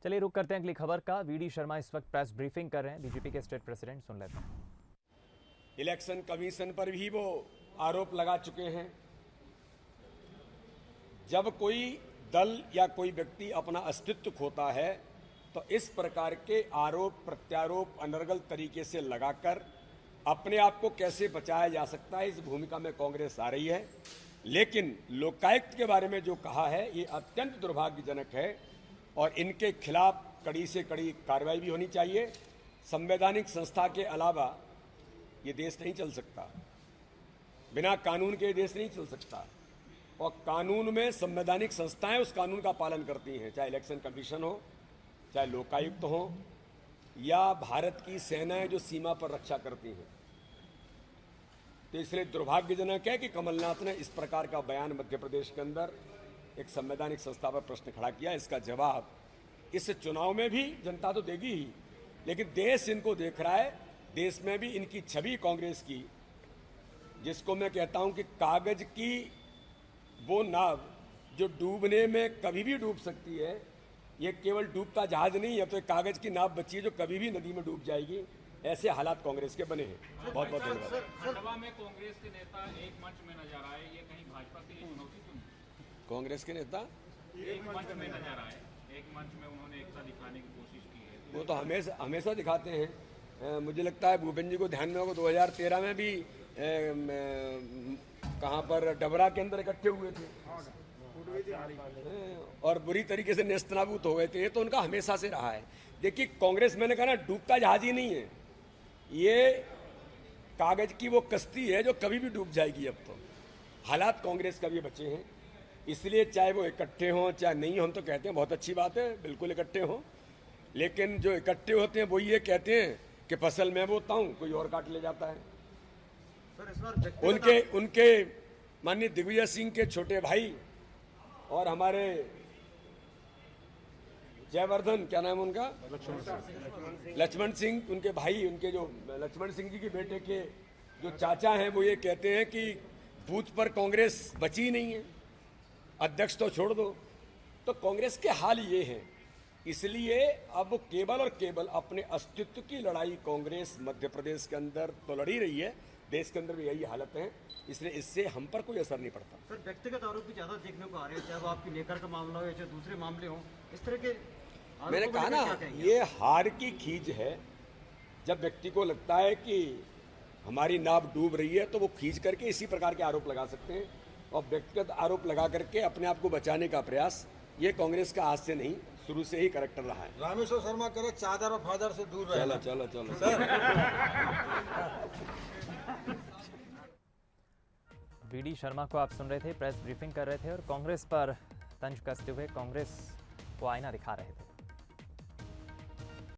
चलिए रुक करते हैं अगली खबर का। वीडी शर्मा इस वक्त प्रेस ब्रीफिंग कर रहे हैं, बीजेपी के स्टेट प्रेसिडेंट, सुन लेते हैं। इलेक्शन कमीशन पर भी वो आरोप लगा चुके हैं। जब कोई दल या कोई व्यक्ति अपना अस्तित्व खोता है तो इस प्रकार के आरोप प्रत्यारोप अनर्गल तरीके से लगाकर अपने आप को कैसे बचाया जा सकता है, इस भूमिका में कांग्रेस आ रही है। लेकिन लोकायुक्त के बारे में जो कहा है ये अत्यंत दुर्भाग्यजनक है और इनके खिलाफ कड़ी से कड़ी कार्रवाई भी होनी चाहिए। संवैधानिक संस्था के अलावा ये देश नहीं चल सकता, बिना कानून के देश नहीं चल सकता। और कानून में संवैधानिक संस्थाएं उस कानून का पालन करती हैं, चाहे इलेक्शन कमीशन हो, चाहे लोकायुक्त हो, या भारत की सेनाएं जो सीमा पर रक्षा करती हैं। तो इसलिए दुर्भाग्यजनक है कि कमलनाथ ने इस प्रकार का बयान मध्य प्रदेश के अंदर एक संवैधानिक संस्था पर प्रश्न खड़ा किया। इसका जवाब इस चुनाव में भी जनता तो देगी ही, लेकिन देश इनको देख रहा है। देश में भी इनकी छवि कांग्रेस की, जिसको मैं कहता हूं कि कागज की वो नाव जो डूबने में कभी भी डूब सकती है, ये केवल डूबता जहाज नहीं है, तो एक कागज की नाव बची है जो कभी भी नदी में डूब जाएगी। ऐसे हालात कांग्रेस के बने हैं। बहुत बहुत धन्यवाद। खंडवा में कांग्रेस के नेता एक मंच में नजर आए, ये कहीं भाजपा के लिए चुनौती क्यों? कांग्रेस के नेता एक मंच में नजर आए, एक मंच में उन्होंने एकता दिखाने की कोशिश की है। वो तो हमेशा दिखाते हैं। मुझे लगता है भूपेंद्र जी को ध्यान में होगा, 2013 में भी कहाँ पर डबरा के अंदर इकट्ठे हुए थे और बुरी तरीके से नेस्तनाबूत हो गए थे। ये तो उनका हमेशा से रहा है। देखिए कांग्रेस, मैंने कहा ना, डूबता जहाज ही नहीं है, ये कागज की वो कश्ती है जो कभी भी डूब जाएगी। अब तो हालात कांग्रेस का भी बचे हैं, इसलिए चाहे वो इकट्ठे हों चाहे नहीं, हम तो कहते हैं बहुत अच्छी बात है, बिल्कुल इकट्ठे हों। लेकिन जो इकट्ठे होते हैं वो ये कहते हैं कि फसल मैं बोता हूँ, कोई और काट ले जाता है। उनके माननीय दिग्विजय सिंह के छोटे भाई और हमारे जयवर्धन, क्या नाम है उनका, लक्ष्मण सिंह, उनके भाई, उनके जो लक्ष्मण सिंह जी के बेटे के जो चाचा हैं, वो ये कहते हैं कि बूथ पर कांग्रेस बची नहीं है, अध्यक्ष तो छोड़ दो। तो कांग्रेस के हाल ये हैं। इसलिए अब वो केवल और केवल अपने अस्तित्व की लड़ाई कांग्रेस मध्य प्रदेश के अंदर तो लड़ी रही है, देश के अंदर भी यही हालत है। इसलिए इससे हम पर कोई असर नहीं पड़ता। सर, व्यक्तिगत आरोप भी ज्यादा देखने को आ रहे हैं, चाहे वो आपकी लेकर का मामला हो या चाहे दूसरे मामले हो, इस तरह के। मैंने कहा ना, ये हार की खींच है। जब व्यक्ति को लगता है कि हमारी नाव डूब रही है तो वो खींच करके इसी प्रकार के आरोप लगा सकते हैं, और व्यक्तिगत आरोप लगा करके अपने आप को बचाने का प्रयास, ये कांग्रेस का आज से नहीं, शुरू से ही करैक्टर रहा है। रामेश्वर शर्मा करे चादर और फादर से दूर रहे। चलो वीडी शर्मा को आप सुन रहे थे, प्रेस ब्रीफिंग कर रहे थे और कांग्रेस पर तंज कसते हुए कांग्रेस को आईना दिखा रहे थे।